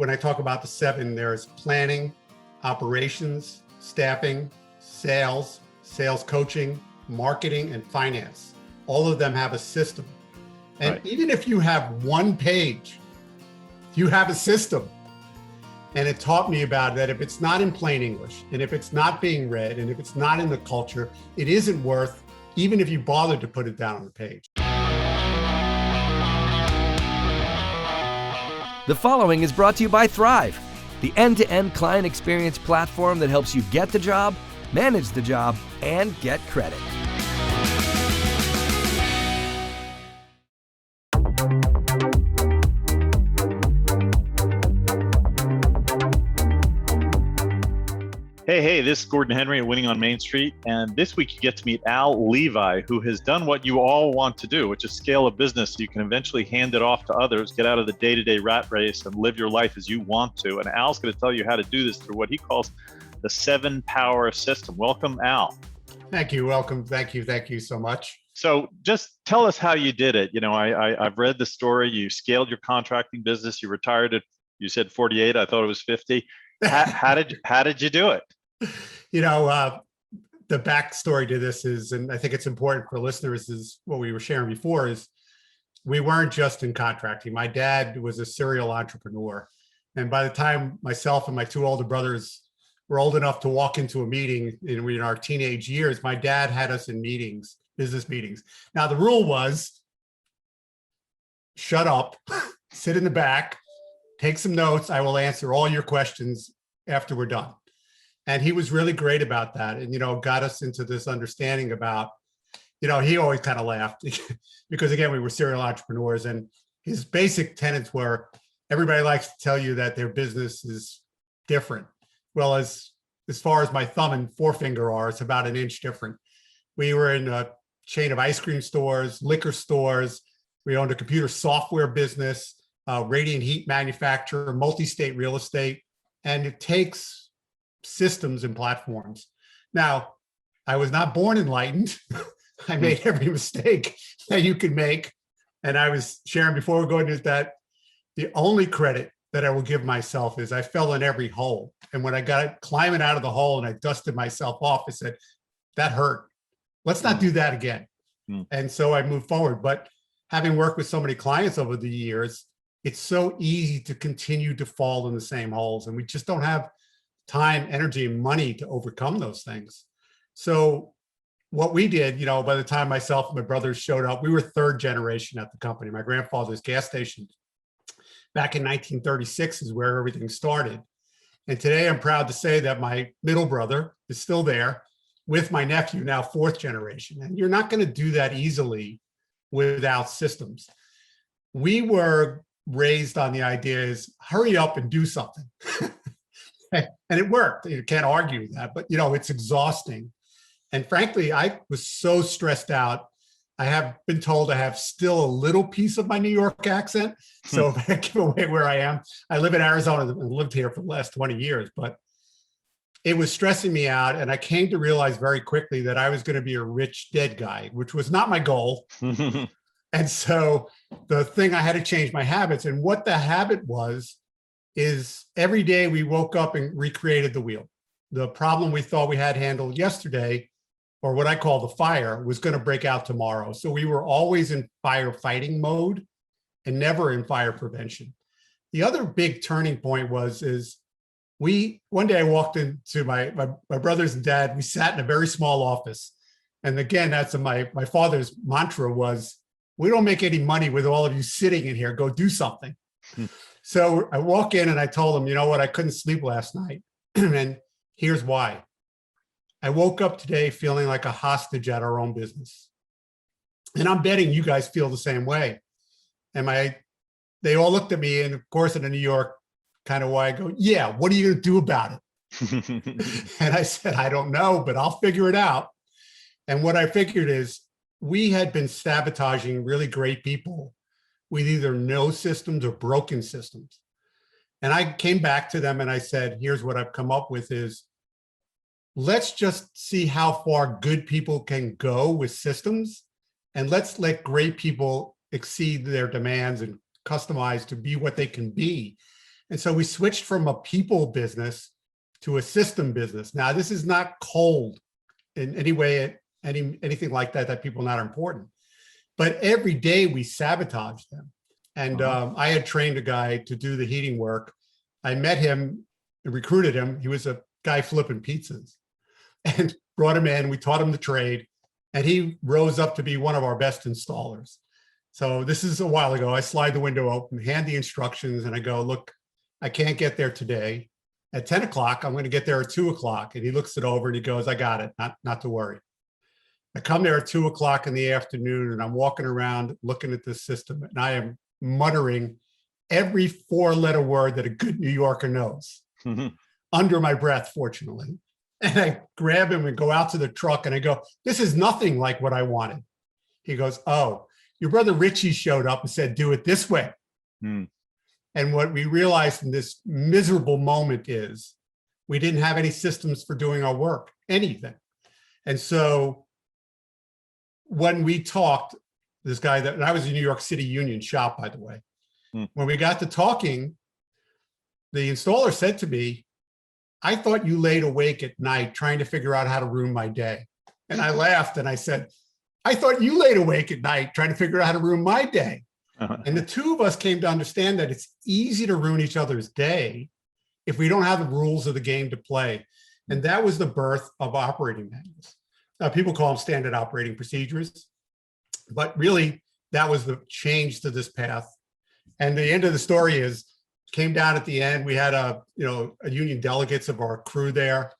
when I talk about the 7, there's planning, operations, staffing, sales, sales coaching, marketing, and finance. All of them have a system. And even if you have one page, you have a system. And it taught me about that if it's not in plain English, and if it's not being read, and if it's not in the culture, it isn't worth, even if you bother to put it down on the page. The following is brought to you by Thryv, the end-to-end client experience platform that helps you get the job, manage the job, and get credit. Hey, this is Gordon Henry at Winning on Main Street, and this week you get to meet Al Levi, who has done what you all want to do, which is scale a business so you can eventually hand it off to others, get out of the day-to-day rat race, and live your life as you want to. And Al's going to tell you how to do this through what he calls the 7-power system. Welcome, Al. Thank you. Welcome. Thank you. Thank you so much. So just tell us how you did it. You know, I've read the story. You scaled your contracting business. You retired at, you said 48. I thought it was 50. How did you do it? You know, the backstory to this is, and I think it's important for listeners, is what we were sharing before, is we weren't just in contracting. My dad was a serial entrepreneur. And by the time myself and my 2 older brothers were old enough to walk into a meeting in our teenage years, my dad had us in meetings, business meetings. Now, the rule was shut up, sit in the back, take some notes. I will answer all your questions after we're done. And he was really great about that, and, you know, got us into this understanding about, you know, he always kind of laughed because, again, we were serial entrepreneurs, and his basic tenets were everybody likes to tell you that their business is different. Well, as far as my thumb and forefinger are, it's about an inch different. We were in a chain of ice cream stores, liquor stores. We owned a computer software business, radiant heat manufacturer, multi-state real estate, and it takes systems and platforms. Now, I was not born enlightened. I made every mistake that you could make. And I was sharing before we go into that, the only credit that I will give myself is I fell in every hole. And when I got climbing out of the hole and I dusted myself off, I said, that hurt. Let's not do that again. And so I moved forward. But having worked with so many clients over the years, it's so easy to continue to fall in the same holes. And we just don't have time, energy, and money to overcome those things. So what we did, you know, by the time myself and my brothers showed up, we were 3rd generation at the company. My grandfather's gas station back in 1936 is where everything started. And today I'm proud to say that my middle brother is still there with my nephew, now 4th generation. And you're not going to do that easily without systems. We were raised on the idea is hurry up and do something. And it worked. You can't argue with that, but, you know, it's exhausting. And frankly, I was so stressed out. I have been told I have still a little piece of my New York accent. So if I give away where I am, I live in Arizona and lived here for the last 20 years, but it was stressing me out. And I came to realize very quickly that I was going to be a rich dead guy, which was not my goal. And so the thing, I had to change my habits. And what the habit was, is every day we woke up and recreated the wheel. The problem we thought we had handled yesterday, or what I call the fire, was going to break out tomorrow. So we were always in firefighting mode and never in fire prevention. The other big turning point one day I walked into my brothers and dad, we sat in a very small office. And again, that's my father's mantra was, we don't make any money with all of you sitting in here, go do something. So I walk in and I told him, you know what, I couldn't sleep last night. And here's why. I woke up today feeling like a hostage at our own business. And I'm betting you guys feel the same way. And they all looked at me, and of course in a New York kind of way, I go, yeah, what are you going to do about it? And I said, I don't know, but I'll figure it out. And what I figured is we had been sabotaging really great people with either no systems or broken systems. And I came back to them and I said, here's what I've come up with is, let's just see how far good people can go with systems, and let's let great people exceed their demands and customize to be what they can be. And so we switched from a people business to a system business. Now, this is not cold in any way, anything like that, that people are not important. But every day we sabotage them. And I had trained a guy to do the heating work. I met him and recruited him. He was a guy flipping pizzas and brought him in. We taught him the trade, and he rose up to be one of our best installers. So this is a while ago. I slide the window open, hand the instructions, and I go, look, I can't get there today. At 10 o'clock, I'm going to get there at 2 o'clock. And he looks it over and he goes, I got it, not to worry. I come there at 2 o'clock in the afternoon, and I'm walking around looking at this system, and I am muttering every 4-letter word that a good New Yorker knows under my breath, fortunately. And I grab him and go out to the truck and I go, this is nothing like what I wanted. He goes, oh, your brother Richie showed up and said, do it this way. And what we realized in this miserable moment is we didn't have any systems for doing our work, anything. And so when we talked, this guy and I was in New York City Union shop, by the way. When we got to talking, the installer said to me, I thought you laid awake at night trying to figure out how to ruin my day. And I laughed and I said, I thought you laid awake at night trying to figure out how to ruin my day. And the two of us came to understand that it's easy to ruin each other's day if we don't have the rules of the game to play. And that was the birth of operating manuals. People call them standard operating procedures, but really that was the change to this path. And the end of the story is, came down at the end, we had a union delegates of our crew there.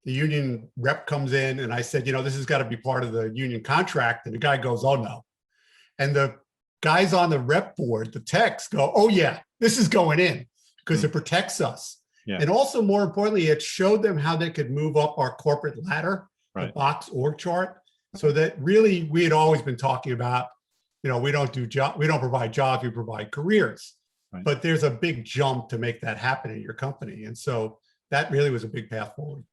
The union rep comes in and I said, this has got to be part of the union contract. And the guy goes, oh no. And the guys on the rep board, the techs go, oh yeah, this is going in because it protects us. Yeah. And also more importantly, it showed them how they could move up our corporate ladder, the box org chart. So that really we had always been talking about, we don't provide jobs, we provide careers. But there's a big jump to make that happen in your company. And so that really was a big path forward.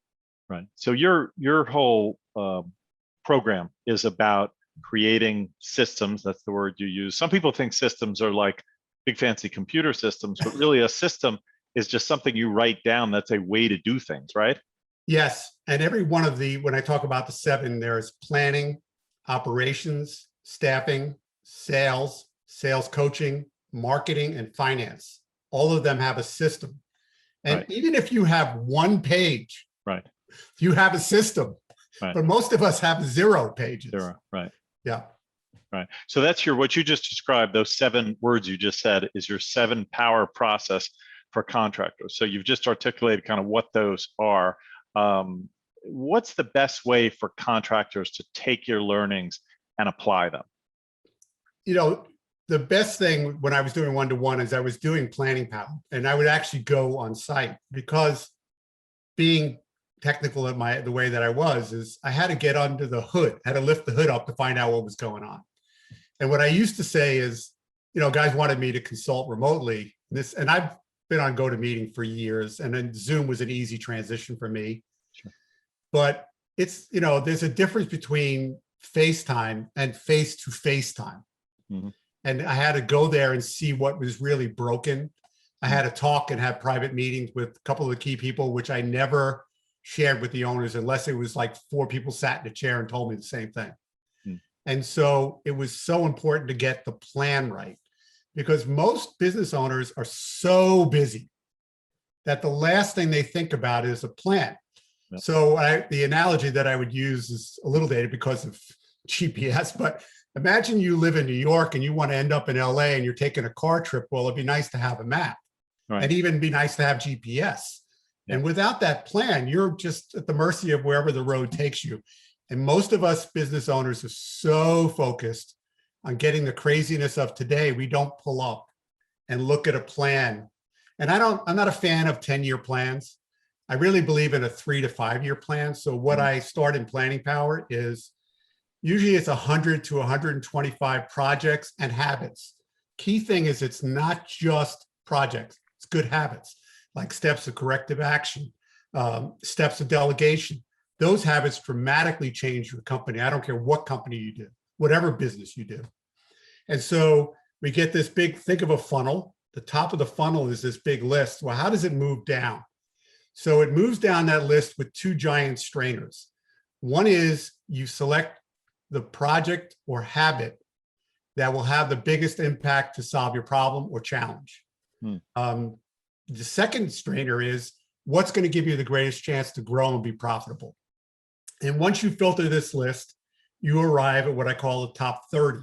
Right. So your whole program is about creating systems. That's the word you use. Some people think systems are like big fancy computer systems, but really a system is just something you write down. That's a way to do things, right? Yes. And every one of when I talk about the 7, there's planning, operations, staffing, sales coaching, marketing, and finance. All of them have a system. And even if you have one page, you have a system. But most of us have 0 pages. 0, Yeah. Right. So that's what you just described, those 7 words you just said, is your 7 power process for contractors. So you've just articulated kind of what those are. What's the best way for contractors to take your learnings and apply them? The best thing when I was doing one-to-one is I was doing planning power, and I would actually go on site because being technical at the way that I was is I had to get under the hood, had to lift the hood up to find out what was going on. And what I used to say is, guys wanted me to consult remotely. And I've been on GoToMeeting for years, and then Zoom was an easy transition for me. Sure. But it's, there's a difference between FaceTime and face-to-face time. Mm-hmm. And I had to go there and see what was really broken. I had to talk and have private meetings with a couple of the key people, which I never shared with the owners unless it was like 4 people sat in a chair and told me the same thing. And so it was so important to get the plan right, because most business owners are so busy that the last thing they think about is a plan. Yep. So the analogy that I would use is a little dated because of GPS, but imagine you live in New York and you want to end up in LA and you're taking a car trip. Well, it'd be nice to have a map and even be nice to have GPS. And without that plan, you're just at the mercy of wherever the road takes you. And most of us business owners are so focused on getting the craziness of today, we don't pull up and look at a plan. And I'm not a fan of 10-year plans. I really believe in a 3 to 5 year plan. So what I start in planning power is usually it's 100 to 125 projects and habits. Key thing is it's not just projects, it's good habits, like steps of corrective action, steps of delegation. Those habits dramatically change your company. I don't care what company you do, whatever business you do. And so we get this big, think of a funnel. the top of the funnel is this big list. Well, how does it move down? So it moves down that list with two giant strainers. One is you select the project or habit that will have the biggest impact to solve your problem or challenge. The second strainer is what's going to give you the greatest chance to grow and be profitable. And once you filter this list, you arrive at what I call the top 30.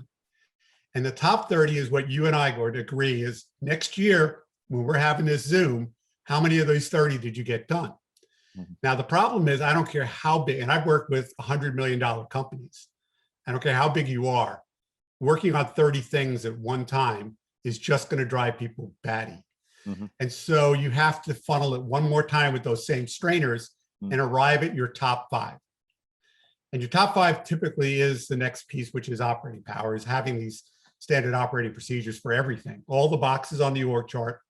And the top 30 is what you and I are going to agree is next year, when we're having this Zoom, how many of those 30 did you get done? Now, the problem is I don't care how big, and I've worked with $100 million companies. I don't care how big you are. Working on 30 things at one time is just going to drive people batty. And so you have to funnel it one more time with those same strainers and arrive at your top 5. And your top 5 typically is the next piece, which is operating power, is having these standard operating procedures for everything, all the boxes on the org chart.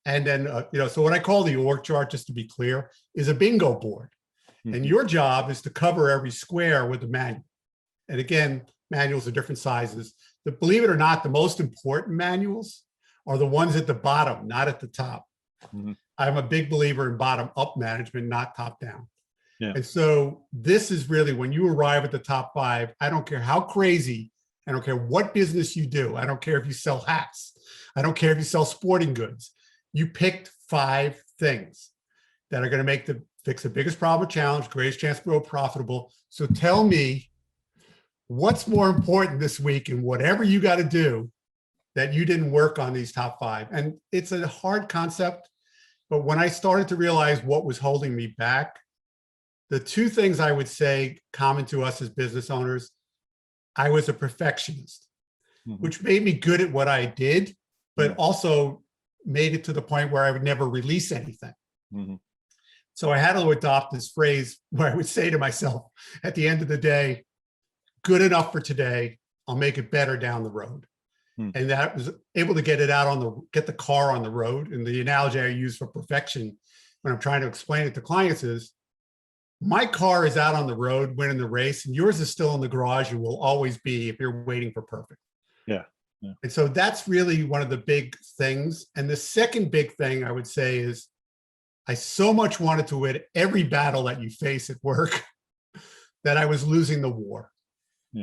And then, so what I call the org chart, just to be clear, is a bingo board. And your job is to cover every square with a manual. And again, manuals are different sizes. But believe it or not, the most important manuals are the ones at the bottom, not at the top. I'm a big believer in bottom-up management, not top-down. And so this is really when you arrive at the top 5, I don't care how crazy, I don't care what business you do. I don't care if you sell hats. I don't care if you sell sporting goods. You picked 5 things that are going to fix the biggest problem or challenge, greatest chance to grow profitable. So tell me what's more important this week in whatever you got to do that you didn't work on these top 5. And it's a hard concept, but when I started to realize what was holding me back, the 2 things I would say common to us as business owners, I was a perfectionist, which made me good at what I did, but also made it to the point where I would never release anything. So I had to adopt this phrase where I would say to myself at the end of the day, good enough for today, I'll make it better down the road. And that was able to get the car on the road. And the analogy I use for perfection when I'm trying to explain it to clients is, my car is out on the road winning the race, and yours is still in the garage and will always be if you're waiting for perfect. And so that's really one of the big things. And the second big thing I would say is I so much wanted to win every battle that you face at work that I was losing the war.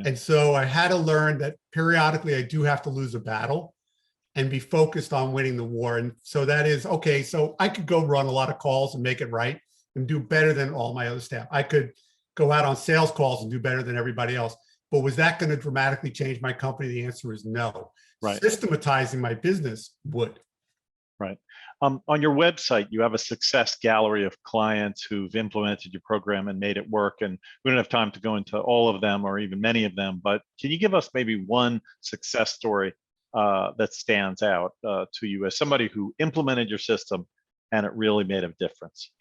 And so I had to learn that periodically I do have to lose a battle and be focused on winning the war. And so that is, okay, so I could go run a lot of calls and make it right and do better than all my other staff. I could go out on sales calls and do better than everybody else. But was that going to dramatically change my company? The answer is no. Systematizing my business would. On your website, you have a success gallery of clients who've implemented your program and made it work. And we don't have time to go into all of them or even many of them, but can you give us maybe one success story that stands out to you as somebody who implemented your system and it really made a difference?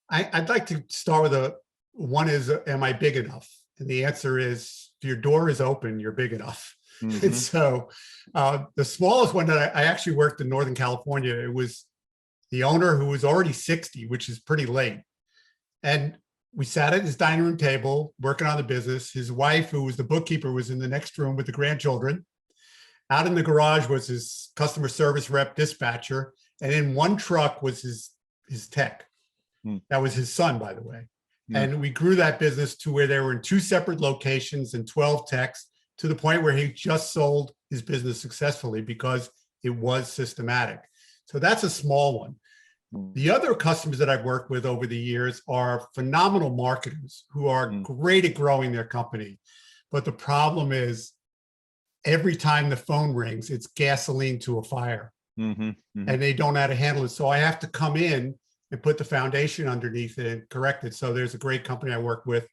I'd like to start with one is, am I big enough? And the answer is, if your door is open, you're big enough. And so the smallest one that I actually worked in Northern California, it was the owner who was already 60, which is pretty late. And we sat at his dining room table working on the business. His wife, who was the bookkeeper, was in the next room with the grandchildren. Out in the garage was his customer service rep dispatcher. And in one truck was his tech. That was his son, by the way. And we grew that business to where they were in 2 separate locations and 12 techs, to the point where he just sold his business successfully because it was systematic. So that's a small one. The other customers that I've worked with over the years are phenomenal marketers who are great at growing their company. But the problem is every time the phone rings, it's gasoline to a fire and they don't know how to handle it. So I have to come in and put the foundation underneath it and correct it. So there's a great company I work with,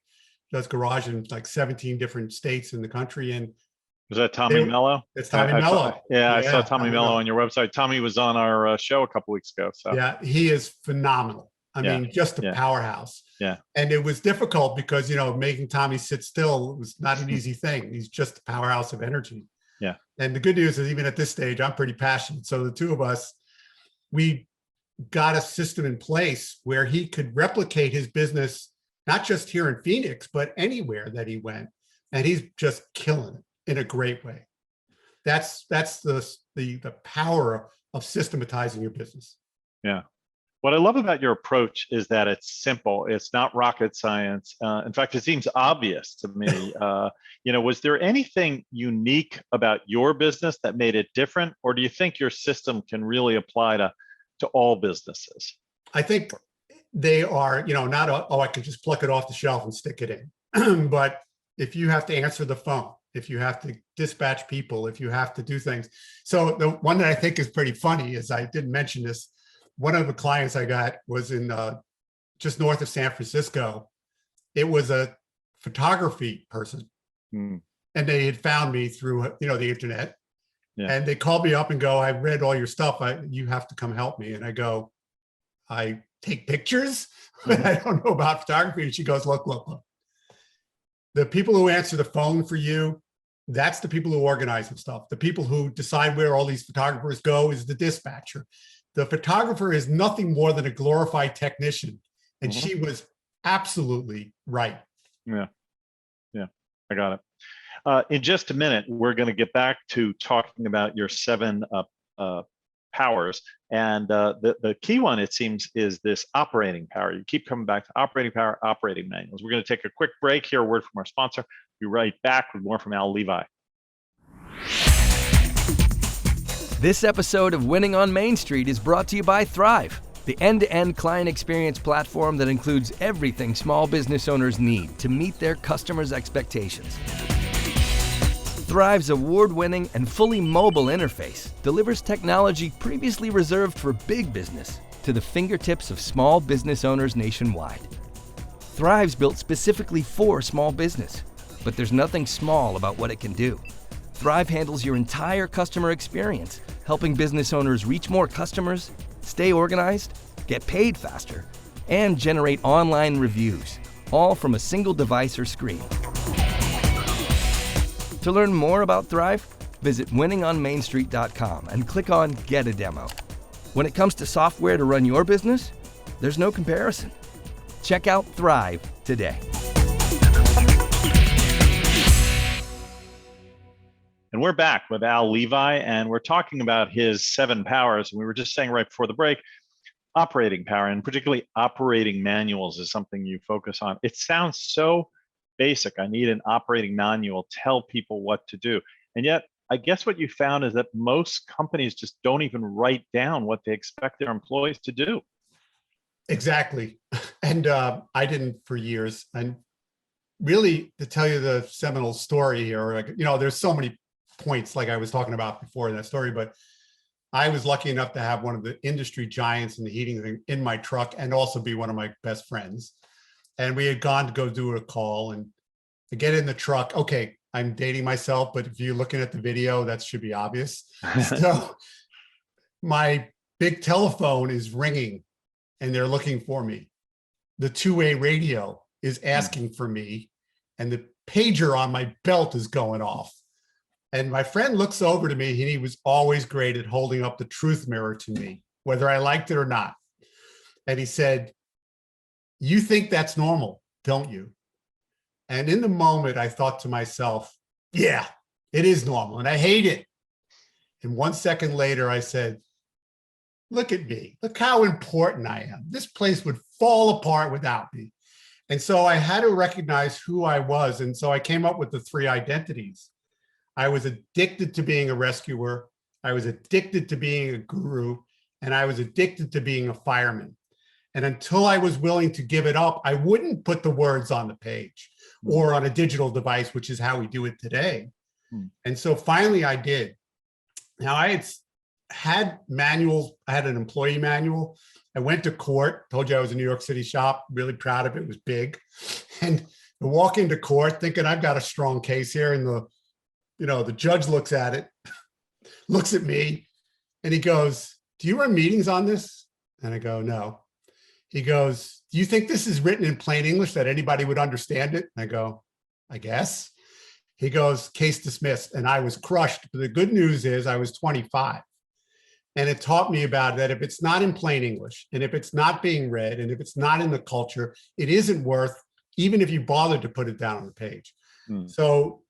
does garage in like 17 different states in the country. And was that Tommy Mello? It's Tommy Mello. I saw Tommy Mello on your website. Tommy was on our show a couple weeks ago. So yeah, he is phenomenal. I mean, just a powerhouse. And it was difficult because, making Tommy sit still was not an easy thing. He's just a powerhouse of energy. And the good news is, even at this stage, I'm pretty passionate. So the two of us, we got a system in place where he could replicate his business, not just here in Phoenix, but anywhere that he went. And he's just killing it in a great way. That's the power of systematizing your business. Yeah. What I love about your approach is that it's simple. It's not rocket science. In fact, it seems obvious to me. Was there anything unique about your business that made it different, or do you think your system can really apply to all businesses? I think they are, not, I can just pluck it off the shelf and stick it in. But if you have to answer the phone, if you have to dispatch people, if you have to do things. So the one that I think is pretty funny is, I didn't mention this, one of the clients I got was in just north of San Francisco. It was a photography person. And they had found me through, the internet. Yeah. And they called me up and go, I read all your stuff. You have to come help me. And I go, I take pictures, but I don't know about photography. And she goes, look. The people who answer the phone for you, that's the people who organize the stuff. The people who decide where all these photographers go is the dispatcher. The photographer is nothing more than a glorified technician. And she was absolutely right. Yeah, I got it. In just a minute, we're going to get back to talking about your 7 powers. And the key one, it seems, is this operating power. You keep coming back to operating power, operating manuals. We're going to take a quick break here, a word from our sponsor. Be right back with more from Al Levi. This episode of Winning on Main Street is brought to you by Thryv, the end-to-end client experience platform that includes everything small business owners need to meet their customers' expectations. Thryv's award-winning and fully mobile interface delivers technology previously reserved for big business to the fingertips of small business owners nationwide. Thryv's built specifically for small business, but there's nothing small about what it can do. Thryv handles your entire customer experience, helping business owners reach more customers, stay organized, get paid faster, and generate online reviews, all from a single device or screen. To learn more about Thryv, visit winningonmainstreet.com and click on Get a Demo. When it comes to software to run your business, there's no comparison. Check out Thryv today. And we're back with Al Levi, and we're talking about his 7 powers. And we were just saying right before the break, operating power, and particularly operating manuals, is something you focus on. It sounds so basic. I need an operating manual, tell people what to do. And yet, I guess what you found is that most companies just don't even write down what they expect their employees to do. Exactly. And I didn't for years. And really, to tell you the seminal story here, there's so many points like I was talking about before in that story, but I was lucky enough to have one of the industry giants in the heating thing in my truck and also be one of my best friends. And we had gone to go do a call, and to get in the truck. Okay, I'm dating myself, but if you're looking at the video, that should be obvious. So my big telephone is ringing and they're looking for me. The two-way radio is asking for me, and the pager on my belt is going off. And my friend looks over to me, and he was always great at holding up the truth mirror to me, whether I liked it or not. And he said, "You think that's normal, don't you?" And in the moment, I thought to myself, yeah, it is normal, and I hate it. And 1 second later, I said, look at me. Look how important I am. This place would fall apart without me. And so I had to recognize who I was. And so I came up with the 3 identities. I was addicted to being a rescuer. I was addicted to being a guru. And I was addicted to being a fireman. And until I was willing to give it up, I wouldn't put the words on the page or on a digital device, which is how we do it today. And so finally I did. Now I had manuals. I had an employee manual. I went to court, told you I was in New York City shop, really proud of it. It was big. And I walk into court thinking I've got a strong case here. And the judge looks at it, looks at me, and he goes, "Do you run meetings on this?" And I go, "No." He goes, "Do you think this is written in plain English that anybody would understand it?" And I go, "I guess." He goes, "Case dismissed." And I was crushed. But the good news is I was 25. And it taught me about that if it's not in plain English, and if it's not being read, and if it's not in the culture, it isn't worth, even if you bothered to put it down on the page. So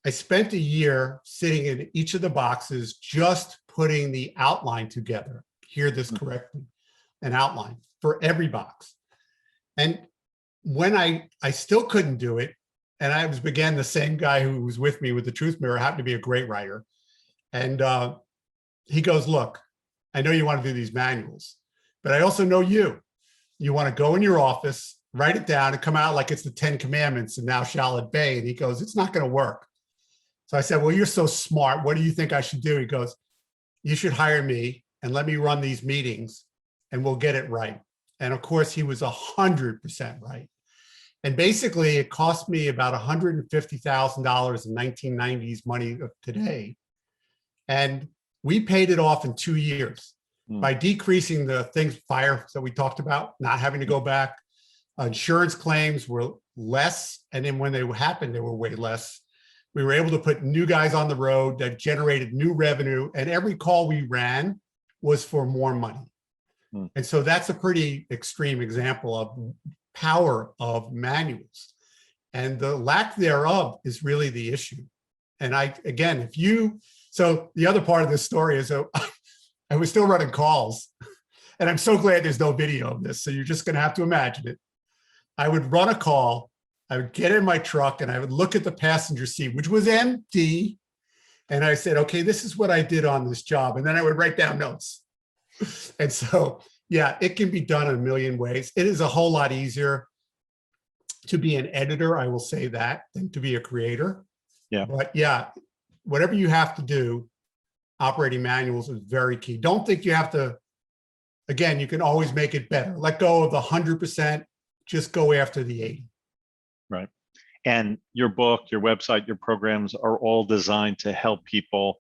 I spent a year sitting in each of the boxes, just putting the outline together. Hear this correctly, an outline for every box. And when I still couldn't do it, and I was again the same guy who was with me with the truth mirror, happened to be a great writer. And he goes, look, I know you want to do these manuals, but I also know you. You want to go in your office, write it down, and come out like it's the 10 Commandments and thou shalt obey. And he goes, it's not going to work. So I said, well, you're so smart. What do you think I should do? He goes, you should hire me and let me run these meetings and we'll get it right. And of course, he was 100% right. And basically, it cost me about $150,000 in 1990s money of today. And we paid it off in 2 years by decreasing the things, fire that we talked about, not having to go back. Insurance claims were less. And then when they happened, they were way less. We were able to put new guys on the road that generated new revenue. And every call we ran was for more money. And so that's a pretty extreme example of power of manuals. And the lack thereof is really the issue. And so the other part of this story is I was still running calls, and I'm so glad there's no video of this. So you're just going to have to imagine it. I would run a call, I would get in my truck and I would look at the passenger seat, which was empty. And I said, okay, this is what I did on this job. And then I would write down notes. And so, yeah, it can be done in a million ways. It is a whole lot easier to be an editor, I will say that, than to be a creator. Yeah. But yeah, whatever you have to do, operating manuals is very key. Don't think you have to, again, you can always make it better. Let go of the 100%, just go after the 80. Right. And your book, your website, your programs are all designed to help people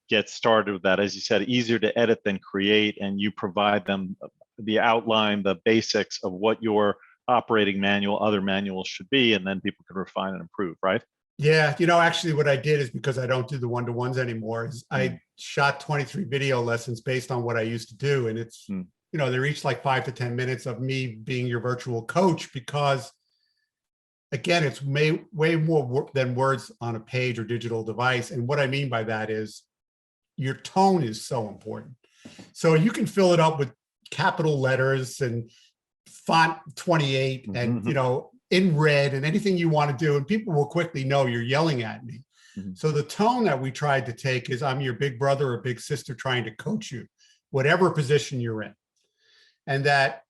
get started with that. As you said, easier to edit than create, and you provide them the outline, the basics of what your operating manual, other manuals should be, and then people can refine and improve, right? Yeah, actually what I did is, because I don't do the one-to-ones anymore, is I shot 23 video lessons based on what I used to do. And it's, they're each like 5 to 10 minutes of me being your virtual coach, because again, it's way more than words on a page or digital device. And what I mean by that is your tone is so important. So you can fill it up with capital letters and font 28 and, in red and anything you want to do. And people will quickly know you're yelling at me. So the tone that we tried to take is, I'm your big brother or big sister trying to coach you, whatever position you're in. And that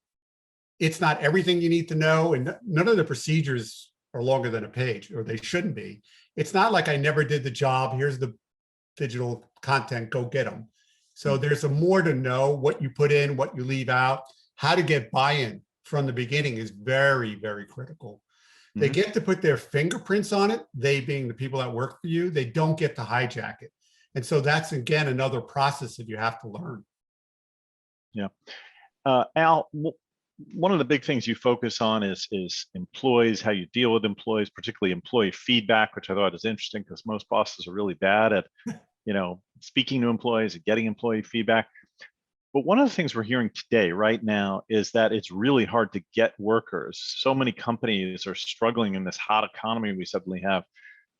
it's not everything you need to know. And none of the procedures are longer than a page, or they shouldn't be. It's not like I never did the job. Here's the digital content, go get them. So there's a more to know. What you put in, what you leave out, how to get buy-in from the beginning is very, very critical. They get to put their fingerprints on it, they being the people that work for you. They don't get to hijack it. And so that's, again, another process that you have to learn. Yeah. Al, one of the big things you focus on is employees, how you deal with employees, particularly employee feedback, which I thought is interesting because most bosses are really bad at, speaking to employees and getting employee feedback. But one of the things we're hearing today, right now, is that it's really hard to get workers. So many companies are struggling in this hot economy we suddenly have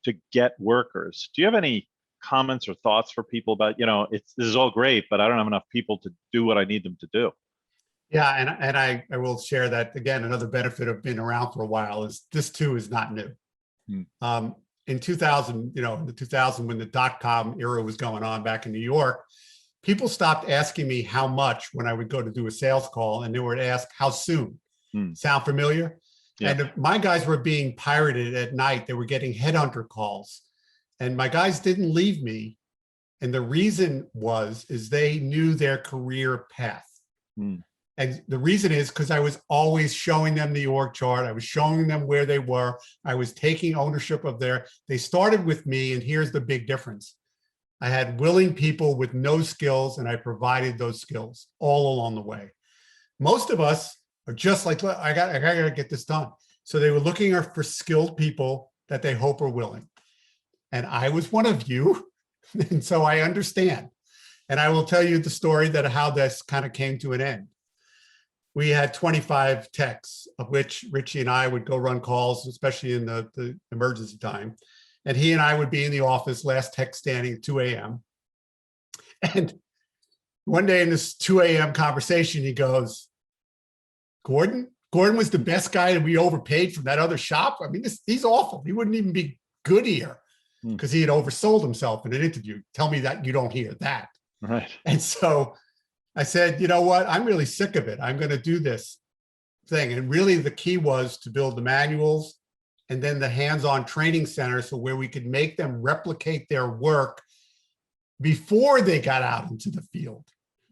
to get workers. Do you have any comments or thoughts for people about, this is all great, but I don't have enough people to do what I need them to do? Yeah, and I will share that, again, another benefit of being around for a while is this too is not new. In 2000, in the 2000, when the .com era was going on back in New York, people stopped asking me how much when I would go to do a sales call, and they would ask how soon. Sound familiar? Yeah. And my guys were being pirated at night. They were getting headhunter calls, and my guys didn't leave me. And the reason is they knew their career path. And the reason is because I was always showing them the org chart. I was showing them where they were. I was taking ownership of they started with me, and here's the big difference. I had willing people with no skills, and I provided those skills all along the way. Most of us are just like, I gotta get this done. So they were looking for skilled people that they hope are willing. And I was one of you. And so I understand. And I will tell you the story that how this kind of came to an end. We had 25 techs, of which Richie and I would go run calls, especially in the emergency time. And he and I would be in the office, last tech standing at 2 a.m. And One day in this 2 a.m. conversation, he goes, Gordon was the best guy that we overpaid from that other shop. I mean, he's awful. He wouldn't even be good here because he had oversold himself in an interview. Tell me that you don't hear that. Right. And so I said, you know what? I'm really sick of it. I'm going to do this thing. And really the key was to build the manuals and then the hands-on training center, so where we could make them replicate their work before they got out into the field.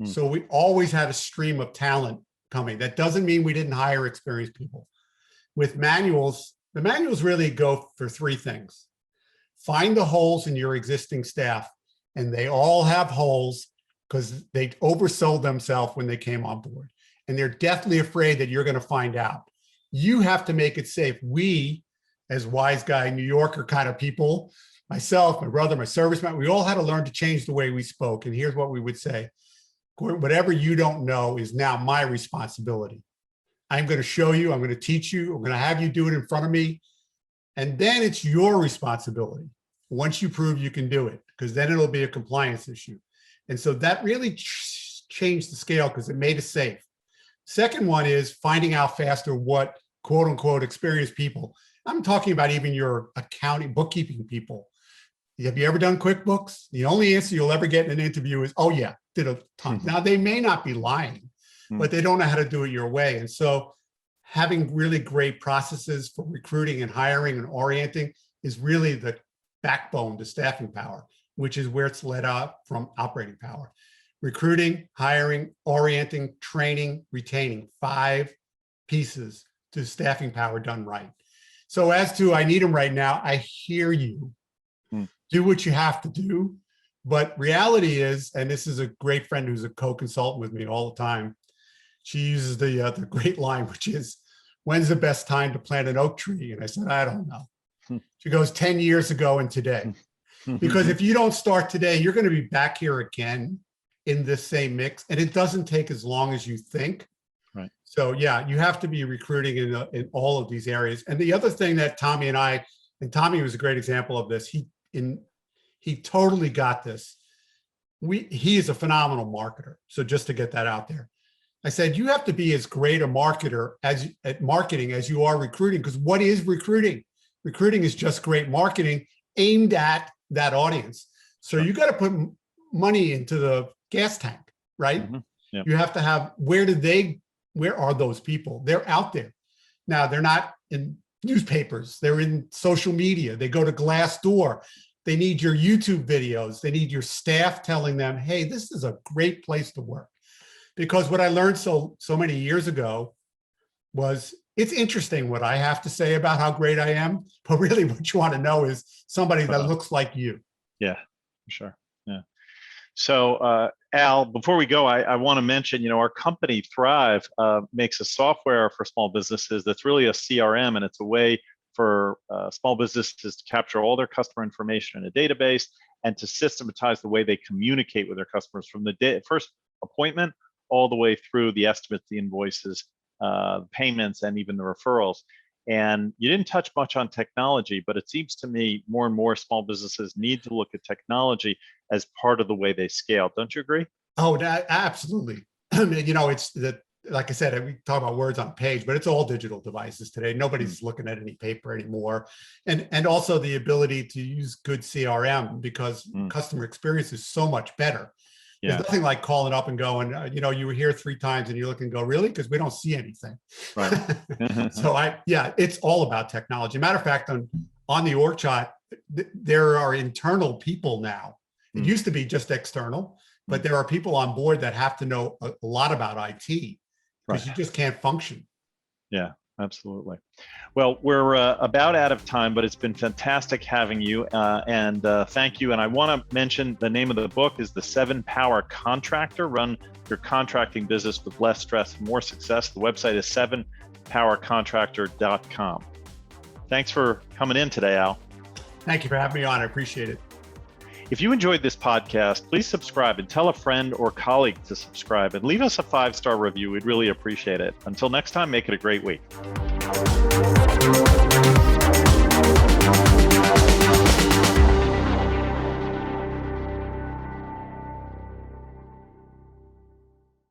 So we always had a stream of talent coming. That doesn't mean we didn't hire experienced people. With manuals, the manuals really go for three things. Find the holes in your existing staff, and they all have holes because they oversold themselves when they came on board. And they're deathly afraid that you're going to find out. You have to make it safe. We, as wise guy New Yorker kind of people, myself, my brother, my serviceman, we all had to learn to change the way we spoke. And here's what we would say. Whatever you don't know is now my responsibility. I'm going to show you, I'm going to teach you, I'm going to have you do it in front of me. And then it's your responsibility once you prove you can do it, because then it'll be a compliance issue. And so that really changed the scale because it made it safe. Second one is finding out faster what quote unquote experienced people. I'm talking about even your accounting, bookkeeping people. Have you ever done QuickBooks? The only answer you'll ever get in an interview is, oh yeah, did a ton. Now they may not be lying, but they don't know how to do it your way. And so having really great processes for recruiting and hiring and orienting is really the backbone to staffing power, which is where it's led out from operating power. Recruiting, hiring, orienting, training, retaining, 5 pieces to staffing power done right. So as to, I need them right now, I hear you. Do what you have to do. But reality is, and this is a great friend who's a co-consultant with me all the time. She uses the great line, which is, when's the best time to plant an oak tree? And I said, I don't know. She goes, 10 years ago and today. Because if you don't start today, you're going to be back here again in this same mix. And it doesn't take as long as you think. Right. So yeah, you have to be recruiting in all of these areas. And the other thing that Tommy and Tommy was a great example of this. He totally got this. He is a phenomenal marketer. So just to get that out there, I said, you have to be as great a marketer at marketing as you are recruiting. Because what is recruiting? Recruiting is just great marketing aimed at that audience. So you got to put money into the gas tank, right? Yep. You have to have, where are those people? They're out there. Now they're not in newspapers. They're in social media. They go to Glassdoor. They need your YouTube videos. They need your staff telling them, hey, this is a great place to work. Because what I learned so many years ago was, it's interesting what I have to say about how great I am, but really what you want to know is somebody that looks like you. Yeah, for sure. Yeah. So Al, before we go, I want to mention, our company Thryv makes a software for small businesses that's really a CRM, and it's a way for small businesses to capture all their customer information in a database and to systematize the way they communicate with their customers from the first appointment all the way through the estimates, the invoices, payments, and even the referrals. And you didn't touch much on technology, but it seems to me more and more small businesses need to look at technology as part of the way they scale. Don't you agree? Oh, absolutely. I mean, it's that, like I said, we talk about words on a page, but it's all digital devices today. Nobody's looking at any paper anymore. And also the ability to use good CRM, because customer experience is so much better. Yeah. There's nothing like calling up and going, you were here 3 times and you look and go, really? Because we don't see anything. Right. So it's all about technology. Matter of fact, on the org chart, there are internal people now. It used to be just external, but there are people on board that have to know a lot about IT, because you just can't function. Yeah, absolutely. Well, we're about out of time, but it's been fantastic having you, and thank you. And I want to mention the name of the book is The 7-Power Contractor. Run your contracting business with less stress and more success. The website is 7powercontractor.com. Thanks for coming in today, Al. Thank you for having me on. I appreciate it. If you enjoyed this podcast, please subscribe and tell a friend or colleague to subscribe, and leave us a 5-star review. We'd really appreciate it. Until next time, make it a great week.